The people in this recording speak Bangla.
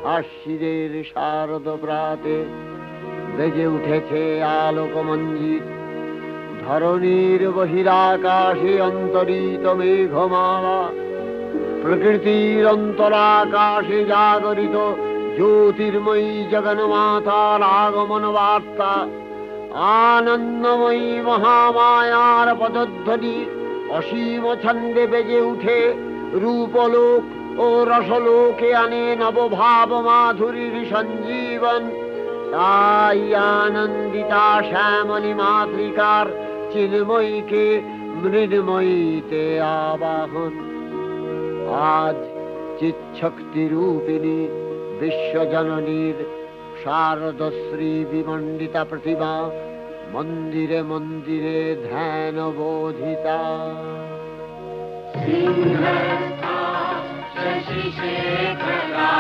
আশ্বিনের শারদ প্রাতে বেজে উঠেছে আলোক মঞ্জিত। ধরণীর বহিরাকাশে অন্তরিত মেঘমালা, প্রকৃতির অন্তরাকাশে জাগরিত জ্যোতির্ময়ী জগন্মাতার আগমন বার্তা। আনন্দময়ী মহামায়ার পদধ্বনি অসীম ছন্দে বেজে উঠে রূপলোক ও রসলোকে আনে নবভাব মাধুরীর সঞ্জীবন। তাই আনন্দিতা শ্যামলী মাতৃকার চিন্ময়ীকে মৃন্ময়ীতে আবাহন। আজ চিৎশক্তি রূপিণী বিশ্বজননীর শারদশ্রী বিমণ্ডিতা প্রতিমা মন্দিরে মন্দিরে ধ্যান বোধিতা। সিংহস্থা শশিশেখরা